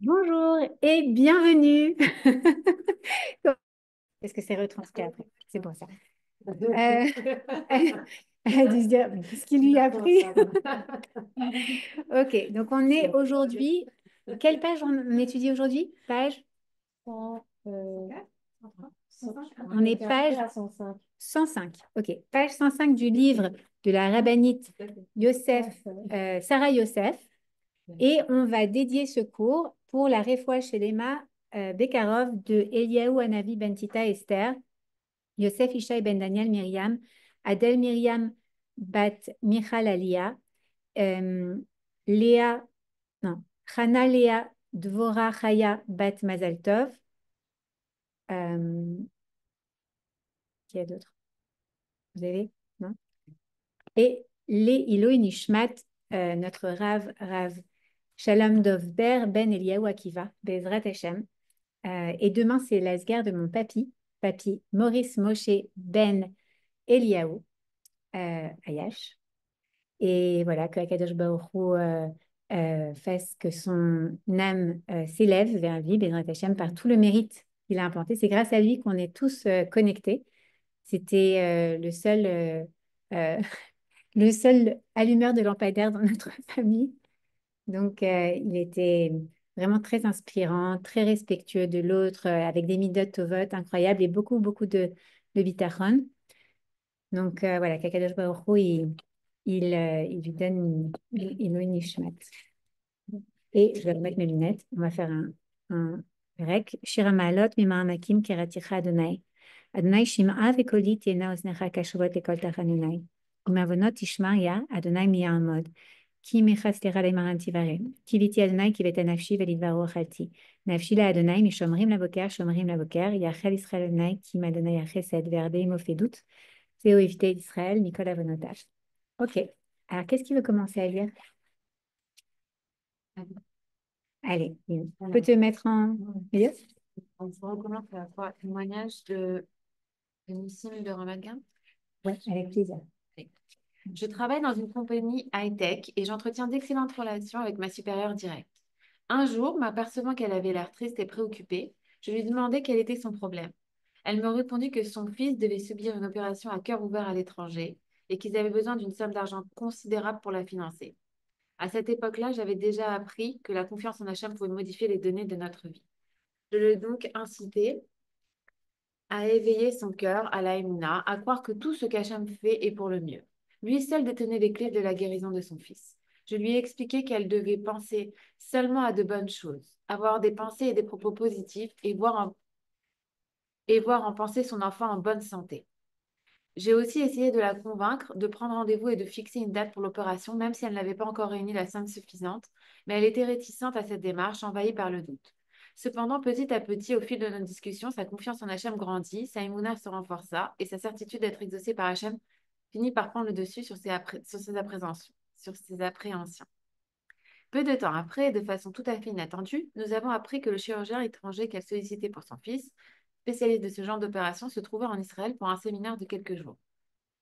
Bonjour et bienvenue. Est-ce que c'est retranscrit après? C'est bon ça. Elle a dû se dire, mais qu'est-ce qu'il lui a pris? Ok, donc on est aujourd'hui. Quelle page on étudie aujourd'hui? Page? On est page 105. Ok, page 105 du livre de la rabbinite Yosef, Sarah Yosef. Et on va dédier ce cours pour la Refoua Shelema Bekarov de Eliaou Hanavi Ben Tita Esther, Yosef Ishaï Ben Daniel Myriam, Adel Myriam Bat Michal Alia, euh, Léa, non, Chana Léa Dvora Chaya Bat Mazal Tov. Euh, qui y a d'autres? Vous avez? Non? Et les Iloi Nishmat, notre Rav Shalom Dovber Ben Eliaou Akiva, Bezrat Hashem. Et demain, c'est l'asgar de mon papy Maurice Moshe Ben Eliaou, Ayash. Et voilà, que Akadosh Baruch Hu, fasse que son âme s'élève vers lui, Bezrat Hashem, par tout le mérite qu'il a implanté. C'est grâce à lui qu'on est tous connectés. C'était euh, le seul allumeur de lampadaire dans notre famille. Donc, il était vraiment très inspirant, très respectueux de l'autre, avec des midot tovot incroyables et beaucoup, beaucoup de bitachon. Donc, voilà, Kakadosh Baruch Hu, il lui donne une nishmat. Et je vais remettre mes lunettes. On va faire un rek. Shira ma'alot mima'amakim keraticha Adonai. Adonai shim'a vekoli tiena oznecha kashuvot lekol tachanunai. Umavonot tishma ya Adonai miya'amod. Ki mechastera lemaran tivare. Kiviti Adonai kiveta nafshi velidvaro achalti. Nafshi la Adonai mishomrim la shomrim la boker. Yachel Israël Adonai ki m'Adonai yachesed verde imofedut. Théo éviter d'Israël, Nicolas Vonotage. Ok. Alors, qu'est-ce qu'il veut commencer à lire? Allez, tu peux te mettre en milieu? On se recommence à faire témoignage de Nissim de Ramadan. Oui, avec plaisir. Je travaille dans une compagnie high-tech et j'entretiens d'excellentes relations avec ma supérieure directe. Un jour, m'apercevant qu'elle avait l'air triste et préoccupée, je lui demandai quel était son problème. Elle me répondit que son fils devait subir une opération à cœur ouvert à l'étranger et qu'ils avaient besoin d'une somme d'argent considérable pour la financer. À cette époque-là, j'avais déjà appris que la confiance en Hachem pouvait modifier les données de notre vie. Je l'ai donc incité à éveiller son cœur à la Emouna, à croire que tout ce qu'Hachem fait est pour le mieux. Lui seul détenait les clés de la guérison de son fils. Je lui ai expliqué qu'elle devait penser seulement à de bonnes choses, avoir des pensées et des propos positifs et voir en penser son enfant en bonne santé. J'ai aussi essayé de la convaincre de prendre rendez-vous et de fixer une date pour l'opération, même si elle n'avait pas encore réuni la somme suffisante, mais elle était réticente à cette démarche, envahie par le doute. Cependant, petit à petit, au fil de nos discussions, sa confiance en Hachem grandit, sa émouna se renforça et sa certitude d'être exaucée par Hachem finit par prendre le dessus sur ses appréhensions. Peu de temps après, de façon tout à fait inattendue, nous avons appris que le chirurgien étranger qu'elle sollicitait pour son fils, spécialiste de ce genre d'opération, se trouvait en Israël pour un séminaire de quelques jours.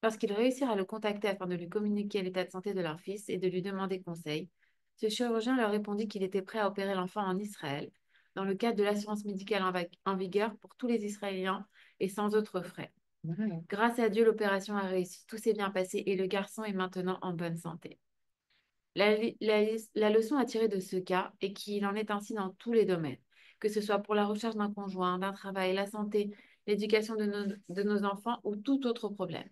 Lorsqu'ils réussirent à le contacter afin de lui communiquer l'état de santé de leur fils et de lui demander conseil, ce chirurgien leur répondit qu'il était prêt à opérer l'enfant en Israël, dans le cadre de l'assurance médicale en vigueur pour tous les Israéliens et sans autres frais. Grâce à Dieu, l'opération a réussi, tout s'est bien passé et le garçon est maintenant en bonne santé. La leçon à tirer de ce cas est qu'il en est ainsi dans tous les domaines, que ce soit pour la recherche d'un conjoint, d'un travail, la santé, l'éducation de nos enfants ou tout autre problème.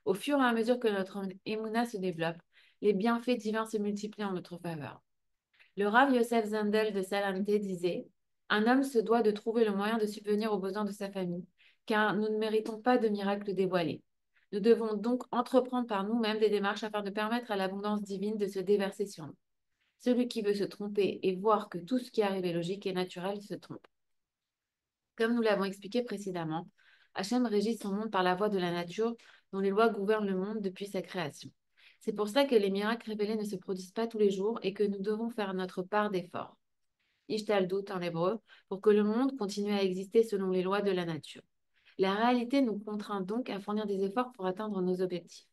Au fur et à mesure que notre émouna se développe, les bienfaits divins se multiplient en notre faveur. Le Rav Yosef Zendel de Salamte disait: un homme se doit de trouver le moyen de subvenir aux besoins de sa famille, car nous ne méritons pas de miracles dévoilés. Nous devons donc entreprendre par nous-mêmes des démarches afin de permettre à l'abondance divine de se déverser sur nous. Celui qui veut se tromper et voir que tout ce qui arrive est logique et naturel se trompe. Comme nous l'avons expliqué précédemment, Hachem régit son monde par la voie de la nature, dont les lois gouvernent le monde depuis sa création. C'est pour ça que les miracles révélés ne se produisent pas tous les jours et que nous devons faire notre part d'effort. Ishtaldout en hébreu, pour que le monde continue à exister selon les lois de la nature. La réalité nous contraint donc à fournir des efforts pour atteindre nos objectifs.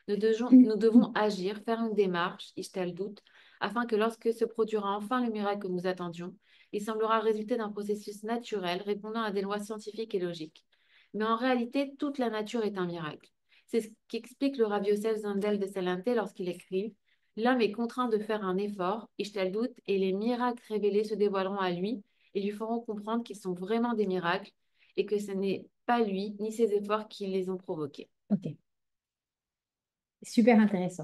Nous devons agir, faire une démarche, Ishtaldout, afin que lorsque se produira enfin le miracle que nous attendions, il semblera résulter d'un processus naturel répondant à des lois scientifiques et logiques. Mais en réalité, toute la nature est un miracle. C'est ce qu'explique le Rav Yosef Zandel de Salente lorsqu'il écrit: L'homme est contraint de faire un effort, doute, et les miracles révélés se dévoileront à lui et lui feront comprendre qu'ils sont vraiment des miracles et que ce n'est pas lui ni ses efforts qui les ont provoqués. Ok, super intéressant.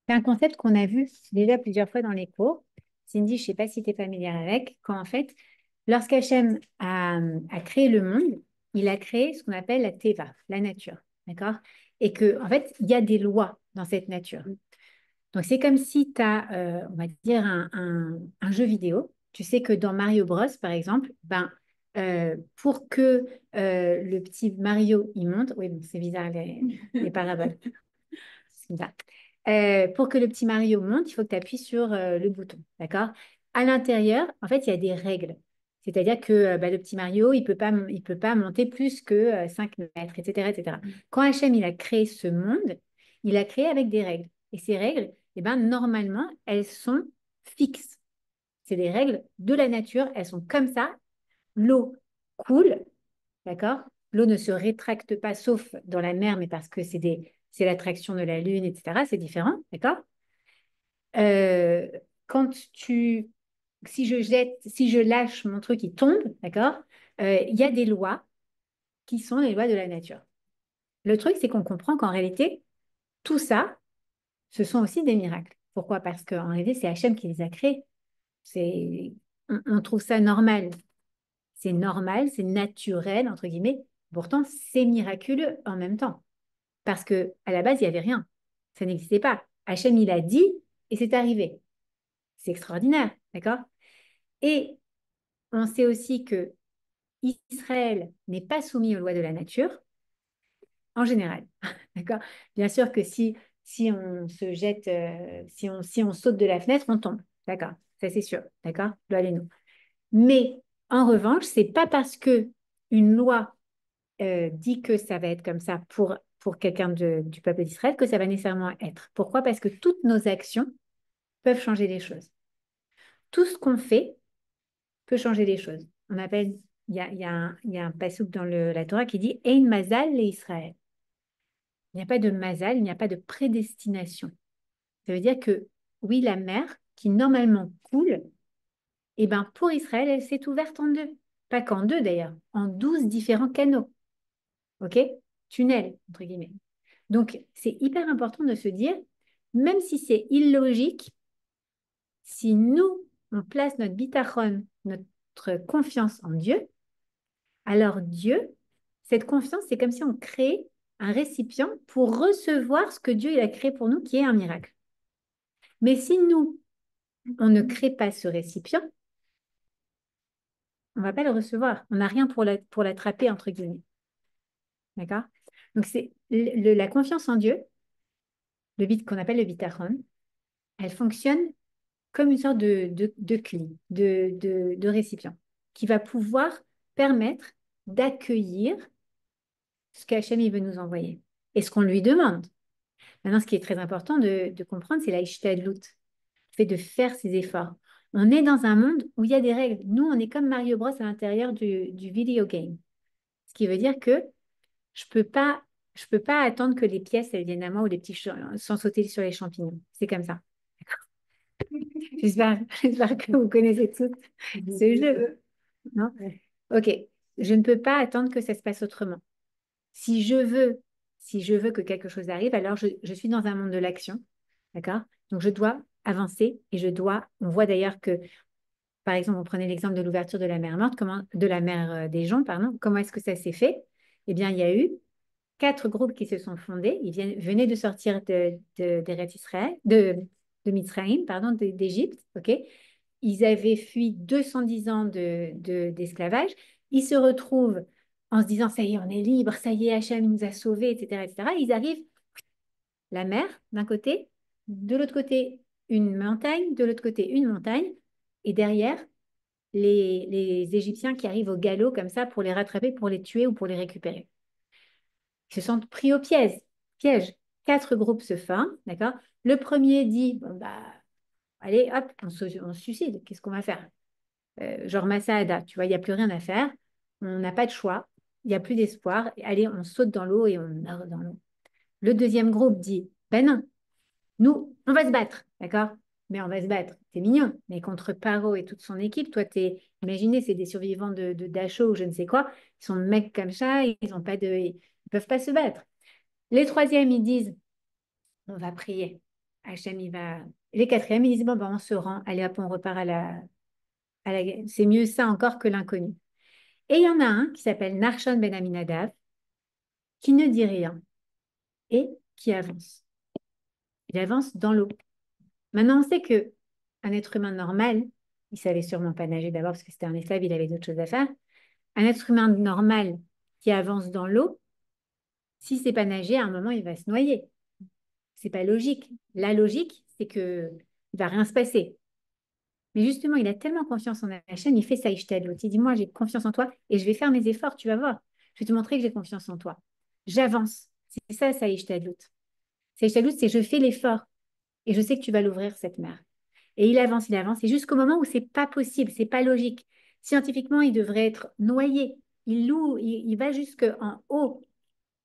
C'est un concept qu'on a vu déjà plusieurs fois dans les cours. Cindy, je ne sais pas si tu es familière avec, quand en fait, lorsqu'Hachem a créé le monde, il a créé ce qu'on appelle la Teva, la nature, d'accord? Et que, en fait, il y a des lois dans cette nature. Donc, c'est comme si tu as, on va dire, un jeu vidéo. Tu sais que dans Mario Bros, par exemple, pour que le petit Mario, il monte, oui, bon, c'est bizarre les paraboles, c'est bizarre. Pour que le petit Mario monte, il faut que tu appuies sur le bouton, d'accord? À l'intérieur, en fait, il y a des règles. C'est-à-dire que le petit Mario, il peut pas monter plus que 5 mètres, etc., etc. Quand Hachem, il a créé ce monde, il a créé avec des règles. Et ces règles, eh ben, normalement, elles sont fixes. C'est des règles de la nature, elles sont comme ça. L'eau coule, d'accord? L'eau ne se rétracte pas, sauf dans la mer, mais parce que c'est l'attraction de la Lune, etc. C'est différent, d'accord? Euh, quand tu, si je lâche mon truc, il tombe, d'accord? Il y a des lois qui sont les lois de la nature. Le truc, c'est qu'on comprend qu'en réalité, tout ça, ce sont aussi des miracles. Pourquoi? Parce qu'en réalité, c'est Hachem qui les a créés. On trouve ça normal. C'est normal, c'est naturel, entre guillemets. Pourtant, c'est miraculeux en même temps. Parce que à la base, il n'y avait rien. Ça n'existait pas. Hachem, il a dit et c'est arrivé. C'est extraordinaire, d'accord? Et on sait aussi que Israël n'est pas soumis aux lois de la nature en général, d'accord? Bien sûr que si on se jette, si on saute de la fenêtre, on tombe, d'accord? Ça c'est sûr, d'accord? Loi les nous. Mais en revanche, c'est pas parce que une loi dit que ça va être comme ça pour quelqu'un du peuple d'Israël que ça va nécessairement être. Pourquoi? Parce que toutes nos actions peuvent changer les choses. Tout ce qu'on fait peut changer les choses. On appelle, il y a un passouk dans la Torah qui dit Ein mazal le Israël. Il n'y a pas de mazal, il n'y a pas de prédestination. Ça veut dire que oui, la mer qui normalement coule, eh ben, pour Israël, elle s'est ouverte en deux. Pas qu'en deux d'ailleurs, en 12 différents canaux. OK? Tunnels, entre guillemets. Donc, c'est hyper important de se dire, même si c'est illogique, si nous, on place notre bitachon, notre confiance en Dieu, alors Dieu, cette confiance, c'est comme si on crée un récipient pour recevoir ce que Dieu il a créé pour nous, qui est un miracle. Mais si nous, on ne crée pas ce récipient, on ne va pas le recevoir. On n'a rien pour l'attraper, entre guillemets. D'accord? Donc, c'est la confiance en Dieu, le bit qu'on appelle le bitachon, elle fonctionne comme une sorte de clé, de récipient, qui va pouvoir permettre d'accueillir ce qu'Hachem il veut nous envoyer et ce qu'on lui demande. Maintenant, ce qui est très important de comprendre, c'est la ishtadlout, le fait de faire ses efforts. On est dans un monde où il y a des règles. Nous, on est comme Mario Bros à l'intérieur du video game. Ce qui veut dire que je peux pas attendre que les pièces elles viennent à moi ou les petits sans sauter sur les champignons. C'est comme ça. J'espère que vous connaissez tous ce jeu. Non? Ok. Je ne peux pas attendre que ça se passe autrement. Si je veux, si je veux que quelque chose arrive, alors je suis dans un monde de l'action. D'accord? Donc, je dois avancer et on voit d'ailleurs que, par exemple, on prenait l'exemple de l'ouverture de la mer Morte, de la mer des gens, pardon. Comment est-ce que ça s'est fait? Eh bien, il y a eu 4 groupes qui se sont fondés. Ils venaient de sortir d'Eretz Israël, de Mitzrayim, pardon, d'Égypte. Ok? Ils avaient fui 210 ans d'esclavage. Ils se retrouvent en se disant, ça y est, on est libre, ça y est, Hachem nous a sauvés, etc., etc. Ils arrivent, la mer d'un côté, de l'autre côté, une montagne, de l'autre côté, une montagne, et derrière, les Égyptiens qui arrivent au galop comme ça pour les rattraper, pour les tuer ou pour les récupérer. Ils se sentent pris au piège. 4 groupes se forment, d'accord? Le premier dit, bon, bah, Allez, hop, on se suicide. Qu'est-ce qu'on va faire? Genre Massaada, tu vois, il n'y a plus rien à faire. On n'a pas de choix. Il n'y a plus d'espoir. Allez, on saute dans l'eau et on meurt dans l'eau. Le deuxième groupe dit, ben non, nous, on va se battre, d'accord? Mais on va se battre. C'est mignon. Mais contre Paro et toute son équipe, toi, imaginez, c'est des survivants de Dachau ou je ne sais quoi. Ils sont mecs comme ça, ils ont pas de, ils peuvent pas se battre. Les troisièmes, ils disent, on va prier. Hachem, il va. Les quatrièmes, ils disent, bon, ben, on se rend. Allez, hop, on repart à la guerre. C'est mieux ça encore que l'inconnu. Et il y en a un qui s'appelle Narshon Ben Aminadav, qui ne dit rien et qui avance. Il avance dans l'eau. Maintenant, on sait que un être humain normal, il savait sûrement pas nager d'abord parce que c'était un esclave, il avait d'autres choses à faire. Un être humain normal qui avance dans l'eau, si c'est pas nager, à un moment, il va se noyer. C'est pas logique. La logique, c'est que il va rien se passer. Mais justement, il a tellement confiance en Hachem, il fait ça, l'autre. Il dit, moi, j'ai confiance en toi et je vais faire mes efforts, tu vas voir. Je vais te montrer que j'ai confiance en toi. J'avance. C'est ça, l'autre. Saïchtalout, c'est je fais l'effort et je sais que tu vas l'ouvrir, cette mer. Et il avance, et jusqu'au moment où c'est pas possible, c'est pas logique. Scientifiquement, il devrait être noyé. Il va jusqu'en haut.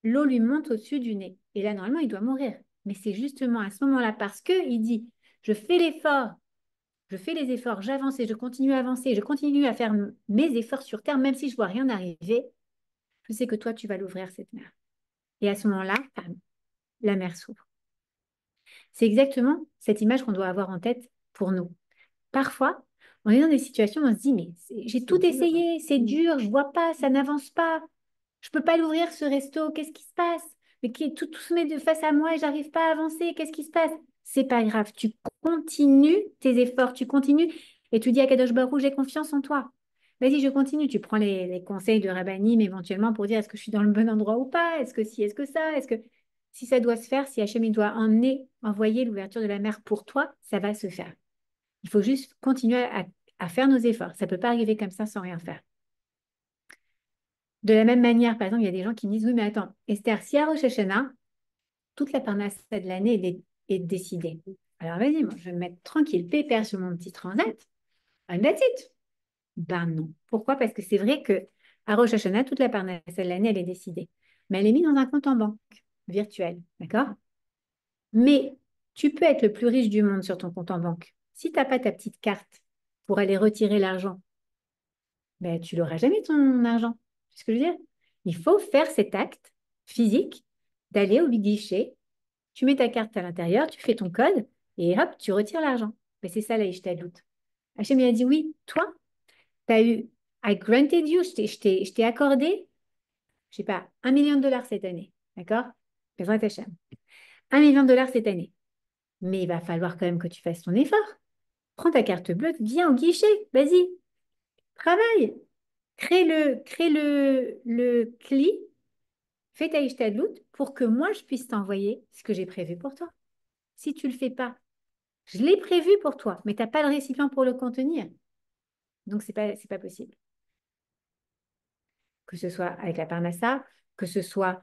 L'eau lui monte au-dessus du nez. Et là, normalement, il doit mourir. Mais c'est justement à ce moment-là, parce qu'il dit, je fais l'effort, je fais les efforts, j'avance et je continue à avancer, je continue à faire mes efforts sur Terre, même si je vois rien arriver, je sais que toi, tu vas l'ouvrir, cette mer. Et à ce moment-là, bam, la mer s'ouvre. C'est exactement cette image qu'on doit avoir en tête pour nous. Parfois, on est dans des situations où on se dit, mais j'ai tout essayé, c'est dur, je vois pas, ça n'avance pas. Je peux pas l'ouvrir, ce resto, qu'est-ce qui se passe? Mais tout se met de face à moi et j'arrive pas à avancer, qu'est-ce qui se passe? C'est pas grave, tu continues tes efforts, tu continues et tu dis à Kadosh Baruch, j'ai confiance en toi. Vas-y, je continue. Tu prends les conseils de Rabbanim éventuellement pour dire est-ce que je suis dans le bon endroit ou pas? Est-ce que si, est-ce que ça? Est-ce que si ça doit se faire, si Hachem il doit envoyer l'ouverture de la mer pour toi, ça va se faire. Il faut juste continuer à faire nos efforts. Ça ne peut pas arriver comme ça sans rien faire. De la même manière, par exemple, il y a des gens qui me disent, oui, mais attends, Esther, si à Rosh Hashanah, toute la parnasse de l'année est décidée. Alors vas-y, moi, je vais me mettre tranquille, pépère sur mon petit transat. And that's it. Ben non. Pourquoi? Parce que c'est vrai que à Rosh Hashanah, toute la parnasse de l'année, elle est décidée. Mais elle est mise dans un compte en banque virtuel. D'accord? Mais tu peux être le plus riche du monde sur ton compte en banque. Si tu n'as pas ta petite carte pour aller retirer l'argent, ben, tu n'auras jamais ton argent. C'est ce que je veux dire. Il faut faire cet acte physique d'aller au guichet, tu mets ta carte à l'intérieur, tu fais ton code et hop, tu retires l'argent. Mais c'est ça la doute. Hachem il a dit oui, toi, tu as eu, I granted you, je t'ai accordé, je sais pas, 1 million de dollars cette année. D'accord? Bezrat Hachem. 1 million de dollars cette année. Mais il va falloir quand même que tu fasses ton effort. Prends ta carte bleue, viens au guichet, vas-y, travaille. Le CLI, fais ta ishtadlout pour que moi, je puisse t'envoyer ce que j'ai prévu pour toi. Si tu ne le fais pas, je l'ai prévu pour toi, mais tu n'as pas le récipient pour le contenir. Donc, c'est pas possible. Que ce soit avec la parnassa, que ce soit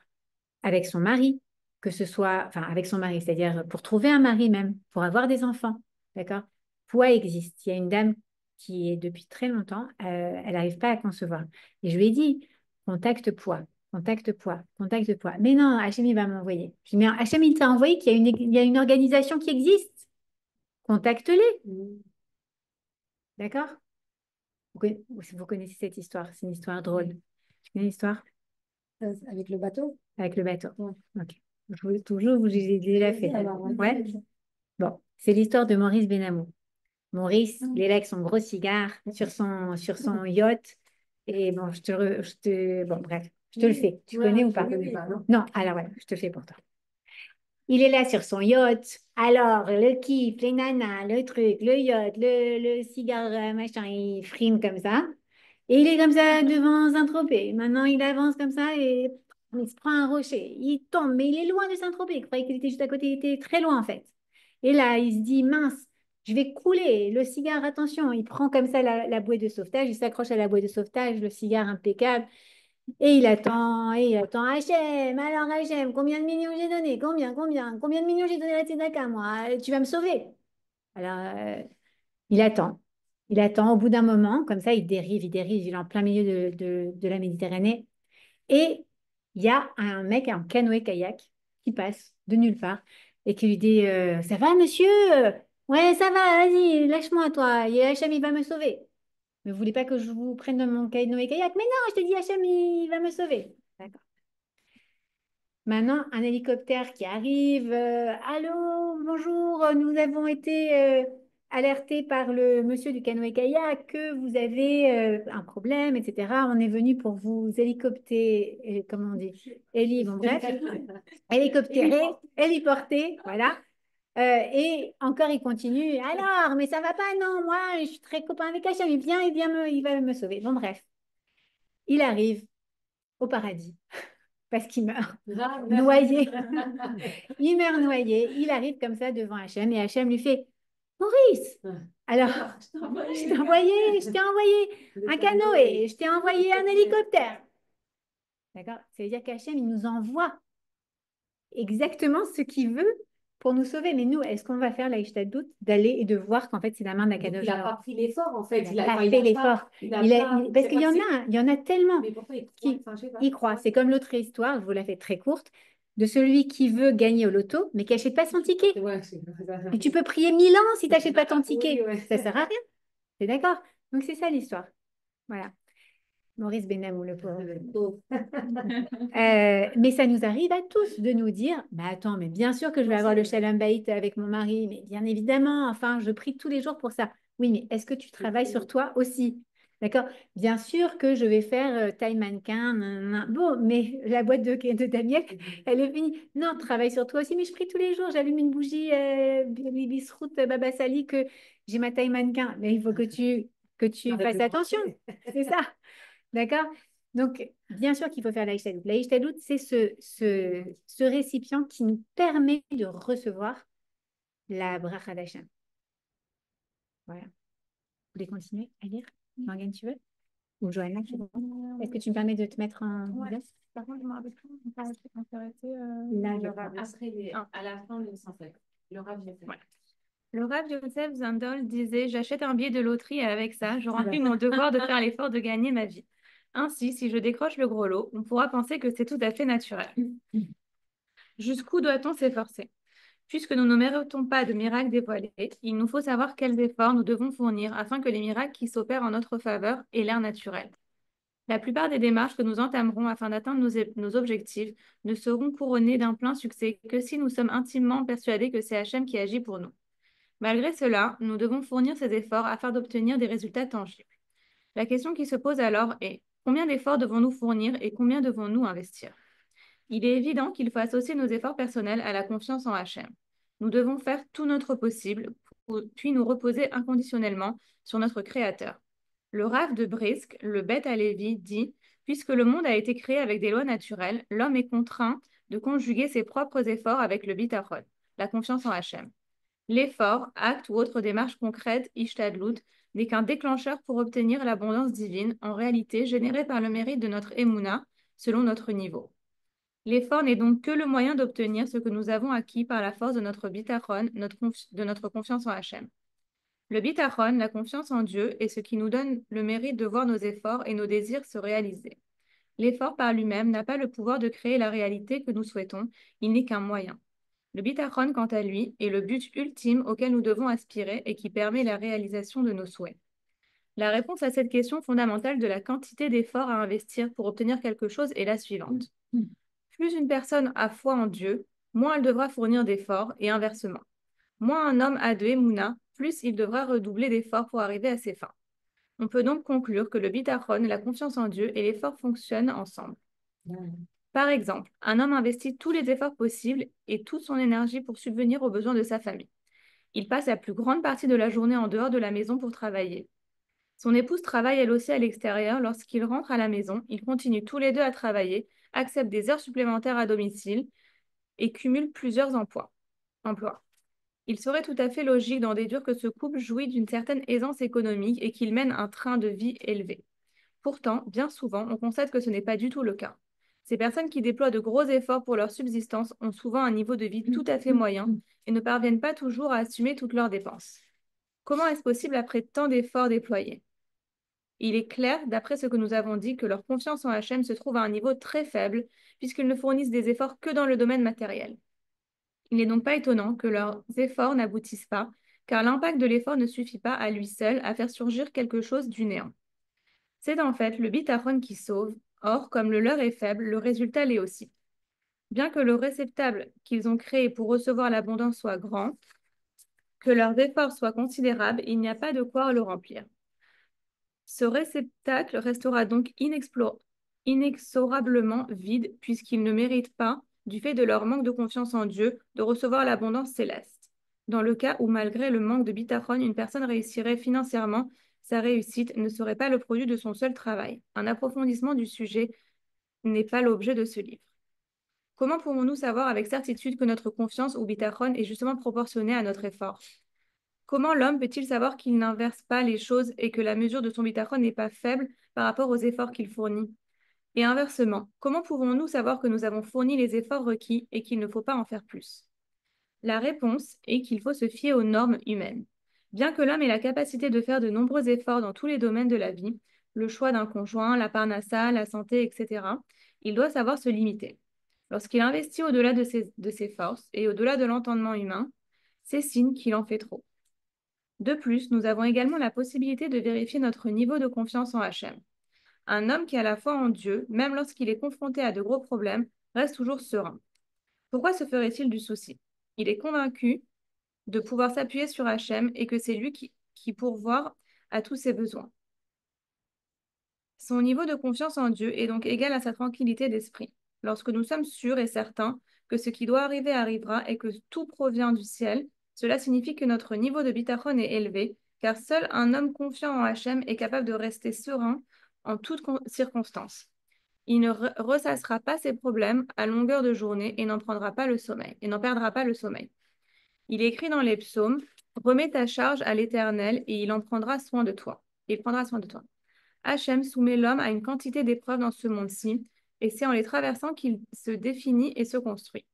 avec son mari, que ce soit, enfin, avec son mari, c'est-à-dire pour trouver un mari même, pour avoir des enfants. D'accord? Poids existe. Il y a une dame qui est depuis très longtemps, elle n'arrive pas à concevoir. Et je lui ai dit, contacte poids, contacte poids, contacte poids. Mais non, Hachem, il va m'envoyer. Je lui ai dit, mais Hachem, il t'a envoyé qu'il y a une organisation qui existe. Contacte-les. D'accord? Vous connaissez cette histoire, c'est une histoire drôle. Tu connais l'histoire? Avec le bateau? Avec le bateau. Ouais. Ok. Toujours, j'ai déjà fait. Ouais. Bon, c'est l'histoire de Maurice Benamou. Maurice, il est là avec son gros cigare sur son yacht. Et bon, bon, bref, je te le fais. Tu connais ou pas? Non, alors voilà, je te le fais pour toi. Il est là sur son yacht. Alors, le kiff, les nanas, le truc, le yacht, le cigare, machin, il frime comme ça. Et il est comme ça devant Saint-Tropez. Maintenant, il avance comme ça et il se prend un rocher. Il tombe, mais il est loin de Saint-Tropez. Il croyait qu'il était juste à côté. Il était très loin, en fait. Et là, il se dit, mince, je vais couler. Le cigare, attention. Il prend comme ça la bouée de sauvetage. Il s'accroche à la bouée de sauvetage, le cigare impeccable. Et il attend. Hachem, alors Hachem, combien de millions j'ai donné? Combien de millions j'ai donné à Tzedaka, moi? Tu vas me sauver. Alors, il attend. Il attend. Au bout d'un moment, comme ça, il dérive, il est en plein milieu de la Méditerranée. Et il y a un mec en canoë-kayak qui passe de nulle part et qui lui dit ça va, monsieur? Ouais, ça va, vas-y, lâche-moi, toi. Et Hachem, il va me sauver. Mais vous voulez pas que je vous prenne dans mon canoë-kayak? Mais non, je t'ai dit, Hachem, il va me sauver. D'accord. Maintenant, un hélicoptère qui arrive. Allô, bonjour, nous avons été alertés par le monsieur du canoë-kayak que vous avez un problème, etc. On est venu pour vous hélicopter, comment on dit? Bon, bref, hélicoptérer, héliporter, voilà. Et encore, il continue. Alors, mais ça va pas, non, moi, je suis très copain avec Hachem, il va me sauver. Bon, bref, il arrive au paradis parce qu'il meurt noyé. Il meurt noyé. Il arrive comme ça devant Hachem et Hachem lui fait Maurice, alors, je t'ai envoyé un canoë, je t'ai envoyé un hélicoptère. D'accord? Ça veut dire qu'Hachem, il nous envoie exactement ce qu'il veut pour nous sauver. Mais nous, est-ce qu'on va faire doute d'aller et de voir qu'en fait, c'est la main d'Akadosh? Il n'a pas pris l'effort, en fait. Il n'a pas fait l'effort. Parce qu'il y en a tellement Mais pourquoi qui enfin, je sais pas. y croient. C'est comme l'autre histoire, je vous la fais très courte, de celui qui veut gagner au loto, mais qui n'achète pas son ticket. Ouais, Et tu peux prier 1000 ans si tu n'achètes pas ton ticket. Oui, ouais. Ça ne sert à rien. T'es d'accord? Donc, c'est ça l'histoire. Voilà. Maurice Benamou, le pauvre. Mais ça nous arrive à tous de nous dire, bah attends, mais bien sûr que je vais avoir le Shalom Bayit avec mon mari, mais bien évidemment, enfin, je prie tous les jours pour ça. Oui, mais est-ce que tu travailles sur toi aussi? D'accord? Bien sûr que je vais faire taille mannequin. Nanana. Bon, mais la boîte de Daniel, elle est finie. Non, travaille sur toi aussi, mais je prie tous les jours. J'allume une bougie Bisrout Baba Sali que j'ai ma taille mannequin. Mais il faut que tu fasses attention. C'est ça. D'accord? Donc, bien sûr qu'il faut faire l'Aïch Tadout. L'Aïch Tadout, c'est ce récipient qui nous permet de recevoir la bracha d'Hachem. Voilà. Vous voulez continuer à lire? Morgane, tu veux? Ou Johanna, tu veux? Est-ce que tu me permets de te mettre un... Ouais. Par contre, je me rappelle plus, on pas intéressé. Là, le Rav. Après, à la fin, le 105. Le Rav Yosef. Ouais. Le Rav Yosef Zindol disait: j'achète un billet de loterie et avec ça, je remplis mon devoir de faire l'effort de gagner ma vie. Ainsi, si je décroche le gros lot, on pourra penser que c'est tout à fait naturel. Jusqu'où doit-on s'efforcer? Puisque nous ne méritons pas de miracles dévoilés, il nous faut savoir quels efforts nous devons fournir afin que les miracles qui s'opèrent en notre faveur aient l'air naturels. La plupart des démarches que nous entamerons afin d'atteindre nos objectifs ne seront couronnées d'un plein succès que si nous sommes intimement persuadés que c'est Hachem qui agit pour nous. Malgré cela, nous devons fournir ces efforts afin d'obtenir des résultats tangibles. La question qui se pose alors est: combien d'efforts devons-nous fournir et combien devons-nous investir? Il est évident qu'il faut associer nos efforts personnels à la confiance en Hachem. Nous devons faire tout notre possible, puis nous reposer inconditionnellement sur notre Créateur. Le Rav de Brisk, le Beth Halevi, dit: puisque le monde a été créé avec des lois naturelles, l'homme est contraint de conjuguer ses propres efforts avec le bitachon, la confiance en Hachem. L'effort, acte ou autre démarche concrète, ishtadlut, n'est qu'un déclencheur pour obtenir l'abondance divine, en réalité générée par le mérite de notre émouna, selon notre niveau. L'effort n'est donc que le moyen d'obtenir ce que nous avons acquis par la force de notre bitachon, de notre confiance en Hachem. Le bitachon, la confiance en Dieu, est ce qui nous donne le mérite de voir nos efforts et nos désirs se réaliser. L'effort par lui-même n'a pas le pouvoir de créer la réalité que nous souhaitons, il n'est qu'un moyen. Le bitachon, quant à lui, est le but ultime auquel nous devons aspirer et qui permet la réalisation de nos souhaits. La réponse à cette question fondamentale de la quantité d'efforts à investir pour obtenir quelque chose est la suivante. Plus une personne a foi en Dieu, moins elle devra fournir d'efforts, et inversement. Moins un homme a de émouna, plus il devra redoubler d'efforts pour arriver à ses fins. On peut donc conclure que le bitachon, la confiance en Dieu et l'effort fonctionnent ensemble. Par exemple, un homme investit tous les efforts possibles et toute son énergie pour subvenir aux besoins de sa famille. Il passe la plus grande partie de la journée en dehors de la maison pour travailler. Son épouse travaille elle aussi à l'extérieur. Lorsqu'il rentre à la maison, ils continuent tous les deux à travailler, acceptent des heures supplémentaires à domicile et cumulent plusieurs emplois. Il serait tout à fait logique d'en déduire que ce couple jouit d'une certaine aisance économique et qu'il mène un train de vie élevé. Pourtant, bien souvent, on constate que ce n'est pas du tout le cas. Ces personnes qui déploient de gros efforts pour leur subsistance ont souvent un niveau de vie tout à fait moyen et ne parviennent pas toujours à assumer toutes leurs dépenses. Comment est-ce possible après tant d'efforts déployés? Il est clair, d'après ce que nous avons dit, que leur confiance en Hachem se trouve à un niveau très faible, puisqu'ils ne fournissent des efforts que dans le domaine matériel. Il n'est donc pas étonnant que leurs efforts n'aboutissent pas, car l'impact de l'effort ne suffit pas à lui seul à faire surgir quelque chose du néant. C'est en fait le bitachon qui sauve, or, comme le leur est faible, le résultat l'est aussi. Bien que le réceptacle qu'ils ont créé pour recevoir l'abondance soit grand, que leurs efforts soient considérables, il n'y a pas de quoi le remplir. Ce réceptacle restera donc inexorablement vide puisqu'ils ne méritent pas, du fait de leur manque de confiance en Dieu, de recevoir l'abondance céleste. Dans le cas où, malgré le manque de bitachon, une personne réussirait financièrement, sa réussite ne serait pas le produit de son seul travail. Un approfondissement du sujet n'est pas l'objet de ce livre. Comment pouvons-nous savoir avec certitude que notre confiance ou bitachon est justement proportionnée à notre effort? Comment l'homme peut-il savoir qu'il n'inverse pas les choses et que la mesure de son bitachon n'est pas faible par rapport aux efforts qu'il fournit? Et inversement, comment pouvons-nous savoir que nous avons fourni les efforts requis et qu'il ne faut pas en faire plus? La réponse est qu'il faut se fier aux normes humaines. Bien que l'homme ait la capacité de faire de nombreux efforts dans tous les domaines de la vie, le choix d'un conjoint, la parnassa, la santé, etc., il doit savoir se limiter. Lorsqu'il investit au-delà de ses forces et au-delà de l'entendement humain, c'est signe qu'il en fait trop. De plus, nous avons également la possibilité de vérifier notre niveau de confiance en Hachem. Un homme qui a la foi en Dieu, même lorsqu'il est confronté à de gros problèmes, reste toujours serein. Pourquoi se ferait-il du souci? Il est convaincu de pouvoir s'appuyer sur Hachem et que c'est lui qui pourvoit à tous ses besoins. Son niveau de confiance en Dieu est donc égal à sa tranquillité d'esprit. Lorsque nous sommes sûrs et certains que ce qui doit arriver arrivera et que tout provient du ciel, cela signifie que notre niveau de bitachon est élevé, car seul un homme confiant en Hachem est capable de rester serein en toutes circonstances. Il ne ressassera pas ses problèmes à longueur de journée et n'en perdra pas le sommeil. Il est écrit dans les psaumes, remets ta charge à l'Éternel et il en prendra soin de toi. Il prendra soin de toi. Hachem soumet l'homme à une quantité d'épreuves dans ce monde-ci, et c'est en les traversant qu'il se définit et se construit.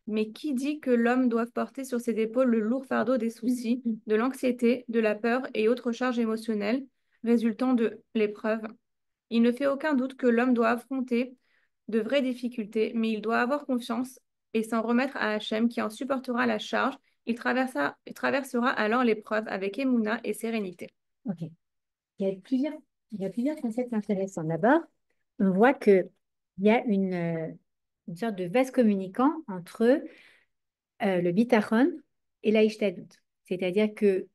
Mais qui dit que l'homme doit porter sur ses épaules le lourd fardeau des soucis, de l'anxiété, de la peur et autres charges émotionnelles résultant de l'épreuve? Il ne fait aucun doute que l'homme doit affronter de vraies difficultés, mais il doit avoir confiance et s'en remettre à Hachem qui en supportera la charge. Il traversera alors l'épreuve avec émouna et sérénité. Ok. Il y a plusieurs concepts intéressants. D'abord, on voit qu'il y a une sorte de vase communicant entre le bitachon et la ishtadlut. C'est-à-dire que,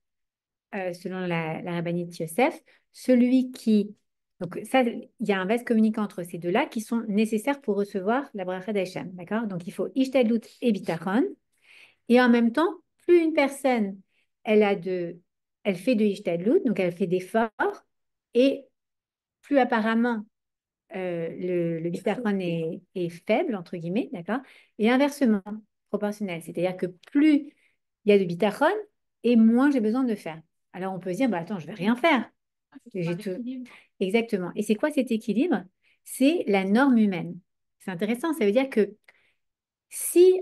selon la rabbinite Yosef, celui qui... Donc ça, il y a un vase communicant entre ces deux-là qui sont nécessaires pour recevoir la bracha d'Hachem. D'accord? Donc il faut ishtadlut et bitachon. Et en même temps, plus une personne, elle fait de ishtadlut, donc elle fait d'efforts, et plus apparemment le bitachon est faible, entre guillemets, d'accord? Et inversement, proportionnel. C'est-à-dire que plus il y a de bitachon, et moins j'ai besoin de faire. Alors on peut se dire, bah, attends, je vais rien faire. J'ai tout... Exactement. Et c'est quoi cet équilibre? C'est la norme humaine. C'est intéressant, ça veut dire que si,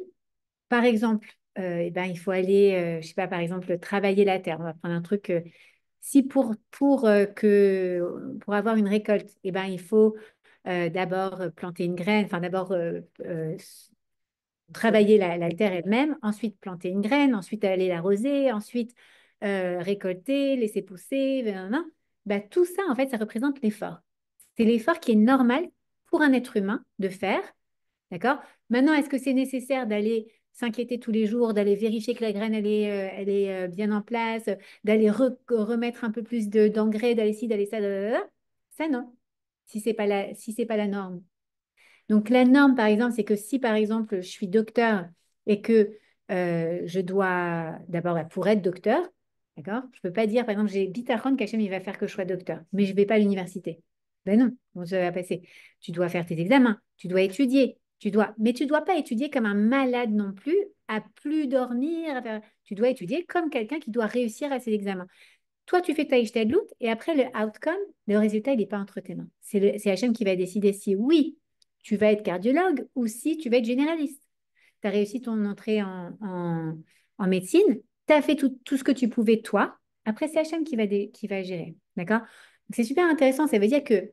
par exemple, eh ben, il faut aller, je sais pas, par exemple, travailler la terre, on va prendre un truc, si pour avoir une récolte, eh ben, il faut d'abord planter une graine, enfin d'abord travailler la terre elle-même, ensuite planter une graine, ensuite aller l'arroser, ensuite récolter, laisser pousser, blablabla. Bah, tout ça, en fait, ça représente l'effort. C'est l'effort qui est normal pour un être humain de faire. D'accord? Maintenant, est-ce que c'est nécessaire d'aller s'inquiéter tous les jours, d'aller vérifier que la graine, elle est bien en place, d'aller remettre un peu plus d'engrais, d'aller ci, d'aller ça, blablabla. Ça, non. Si c'est pas la norme. Donc, la norme, par exemple, c'est que si, par exemple, je suis docteur et que je dois, d'abord, bah, pour être docteur, d'accord? Je ne peux pas dire, par exemple, j'ai bitachon qu'Hachem, il va faire que je sois docteur, mais je ne vais pas à l'université. Ben non, comment ça va passer? Tu dois faire tes examens, tu dois étudier, mais tu ne dois pas étudier comme un malade non plus, à plus dormir, tu dois étudier comme quelqu'un qui doit réussir à ses examens. Toi, tu fais ta ijtihad et après, le outcome, le résultat, il n'est pas entre tes mains. C'est Hachem qui va décider si oui, tu vas être cardiologue ou si tu vas être généraliste. Tu as réussi ton entrée en médecine, tu as fait tout ce que tu pouvais toi, Après, c'est Hachem qui va gérer. D'accord? Donc, c'est super intéressant. Ça veut dire que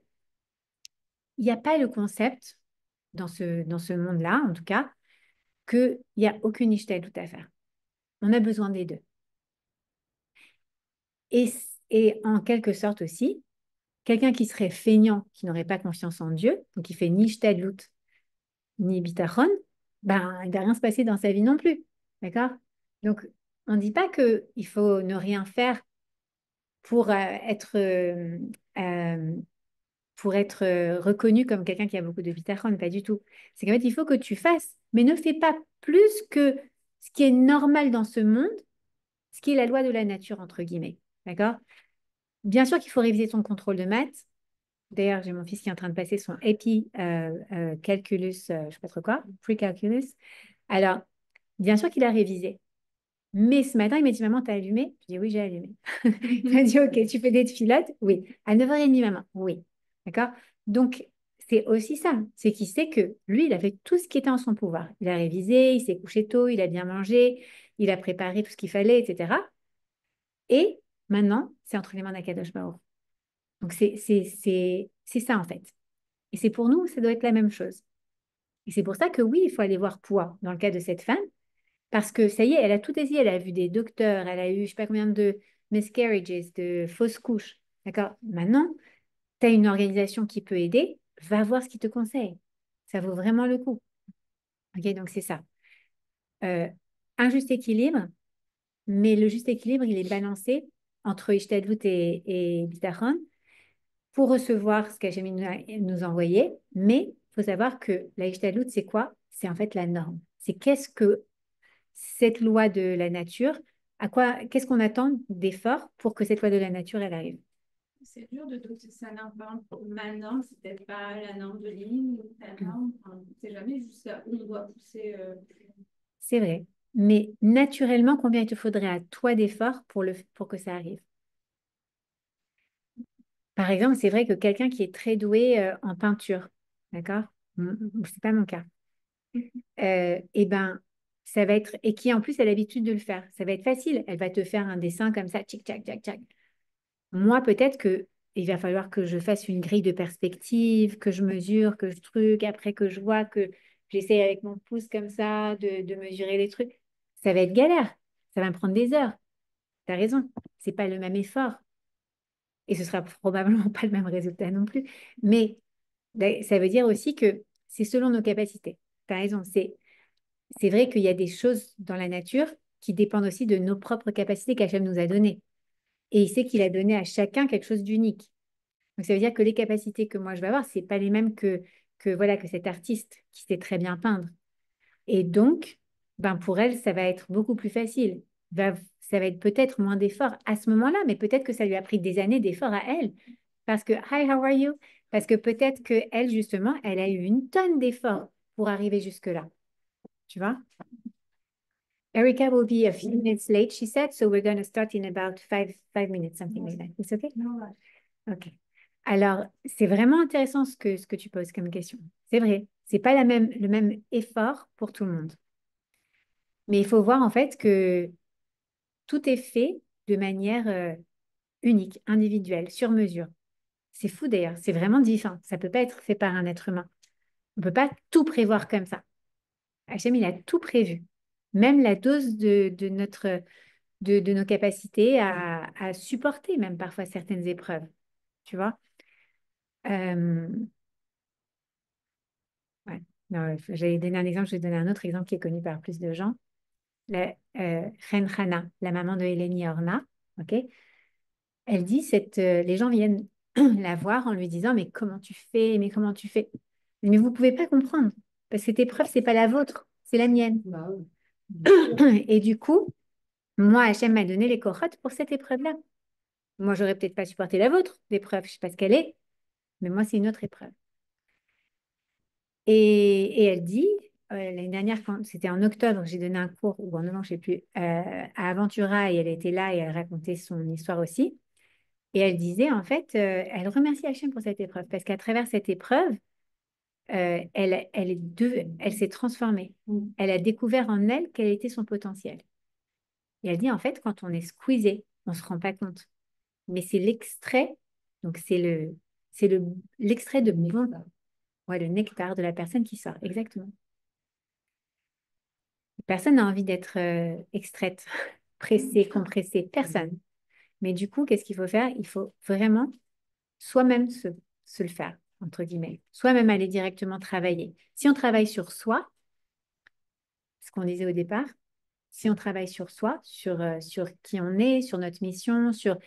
il n'y a pas le concept dans ce monde-là, en tout cas, qu'il n'y a aucune ishtadlout à faire. On a besoin des deux. Et, et en quelque sorte aussi, quelqu'un qui serait feignant, qui n'aurait pas confiance en Dieu, donc qui fait ni ishtadlout, ni bitachon, ben, il ne va rien se passer dans sa vie non plus. D'accord? Donc, on ne dit pas qu'il faut ne rien faire pour euh, être reconnu comme quelqu'un qui a beaucoup de bitachon, pas du tout. C'est qu'en fait, il faut que tu fasses, mais ne fais pas plus que ce qui est normal dans ce monde, ce qui est la loi de la nature, entre guillemets. D'accord? Bien sûr qu'il faut réviser ton contrôle de maths. D'ailleurs, j'ai mon fils qui est en train de passer son EPI calculus, je ne sais pas trop quoi, pre-calculus. Alors, bien sûr qu'il a révisé. Mais ce matin, il m'a dit, maman, t'as allumé? Je dis, oui, j'ai allumé. Il m'a dit, ok, tu fais des filottes? Oui. À 9h30, maman? Oui. D'accord? Donc, c'est aussi ça. C'est qu'il sait que lui, il a fait tout ce qui était en son pouvoir. Il a révisé, il s'est couché tôt, il a bien mangé, il a préparé tout ce qu'il fallait, etc. Et maintenant, c'est entre les mains d'Akadosh Baruch. Donc, c'est ça, en fait. Et c'est pour nous, ça doit être la même chose. Et c'est pour ça que oui, il faut aller voir Poua dans le cas de cette femme. Parce que ça y est, elle a tout essayé. Elle a vu des docteurs, elle a eu je ne sais pas combien de miscarriages, de fausses couches. D'accord? Maintenant, tu as une organisation qui peut aider, va voir ce qu'ils te conseille. Ça vaut vraiment le coup. Ok, donc c'est ça. Euh, un juste équilibre, mais le juste équilibre, il est balancé entre Ishtadlout et Bitachon pour recevoir ce qu'Hachem nous a envoyé. Mais il faut savoir que la Ishtadlout, c'est quoi? C'est en fait la norme. C'est qu'est-ce que cette loi de la nature, qu'est-ce qu'on attend d'effort pour que cette loi de la nature, elle arrive? C'est dur de doser sa norme. Par exemple, ma norme, c'est peut-être pas la norme de Lynn ou ta norme. Enfin, c'est jamais jusqu'à où on doit pousser. C'est vrai. Mais naturellement, combien il te faudrait à toi d'efforts pour que ça arrive? Par exemple, c'est vrai que quelqu'un qui est très doué en peinture, d'accord? C'est pas mon cas. Eh ben, ça va être, et qui en plus a l'habitude de le faire, ça va être facile. Elle va te faire un dessin comme ça, tchic, tchac, tchac, tchac. Moi, peut-être que il va falloir que je fasse une grille de perspective, que je mesure, que je truc, après que je vois que j'essaie avec mon pouce comme ça de mesurer les trucs. Ça va être galère. Ça va me prendre des heures. Tu as raison. C'est pas le même effort. Et ce sera probablement pas le même résultat non plus. Mais ça veut dire aussi que c'est selon nos capacités. Tu as raison. C'est vrai qu'il y a des choses dans la nature qui dépendent aussi de nos propres capacités qu'Hachem nous a données. Et il sait qu'il a donné à chacun quelque chose d'unique. Donc, ça veut dire que les capacités que moi je vais avoir, c'est pas les mêmes voilà, que cet artiste qui sait très bien peindre. Et donc, ben, pour elle, ça va être beaucoup plus facile. Ça va être peut-être moins d'efforts à ce moment-là, mais peut-être que ça lui a pris des années d'efforts à elle. Parce que, hi, how are you? Parce que peut-être que elle, justement, elle a eu une tonne d'efforts pour arriver jusque-là. Tu vois? Erica will be a few minutes late, she said, so we're going to start in about five minutes, something like that. It's okay? Ok. Alors, c'est vraiment intéressant ce que tu poses comme question. C'est vrai, c'est pas le même effort pour tout le monde. Mais il faut voir en fait que tout est fait de manière unique, individuelle, sur mesure. C'est fou d'ailleurs, c'est vraiment différent. Ça peut pas être fait par un être humain. On peut pas tout prévoir comme ça. Hachem, il a tout prévu. Même la dose de nos capacités à supporter même parfois certaines épreuves. Tu vois? Euh, Ouais. Non, j'allais donner un exemple, je vais donner un autre exemple qui est connu par plus de gens. Reine Hana, la maman de Eleni Orna, ok? Elle dit, les gens viennent la voir en lui disant, mais comment tu fais? Mais comment tu fais? Mais vous ne pouvez pas comprendre, parce que cette épreuve, c'est pas la vôtre, c'est la mienne. Bah oui. Et du coup, moi, Hachem m'a donné les corottes pour cette épreuve-là. Moi, j'aurais peut-être pas supporté la vôtre, l'épreuve, je sais pas ce qu'elle est, mais moi, c'est une autre épreuve. Et elle dit, l'année dernière, quand c'était en octobre, j'ai donné un cours, ou en novembre, je ne sais plus, à Aventura, et elle était là et elle racontait son histoire aussi. Et elle disait, en fait, elle remercie Hachem pour cette épreuve, parce qu'à travers cette épreuve, elle s'est transformée. Elle a découvert en elle quel était son potentiel. Et elle dit, en fait, quand on est squeezé, On ne se rend pas compte. Mais c'est l'extrait, donc l'extrait de bon, ouais, le nectar de la personne qui sort, exactement. Personne n'a envie d'être extraite, pressée, compressée, personne. Mais du coup, qu'est-ce qu'il faut faire? Il faut vraiment soi-même se le faire, entre guillemets. Soi-même aller directement travailler. Si on travaille sur soi, ce qu'on disait au départ, si on travaille sur soi, sur qui on est, sur notre mission, sur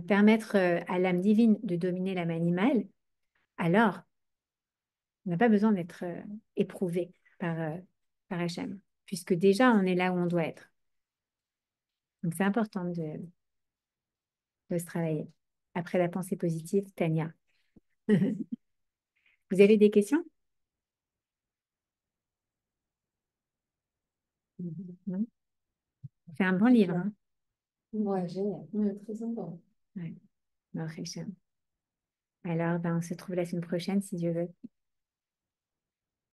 permettre à l'âme divine de dominer l'âme animale, alors on n'a pas besoin d'être éprouvé par Hachem, puisque déjà on est là où on doit être. Donc c'est important de se travailler. Après la pensée positive, Tania. Vous avez des questions? Non. C'est un bon livre. Hein? Ouais, génial. Ouais, très sympa. Ouais. Alors, ben, on se trouve la semaine prochaine si Dieu veut.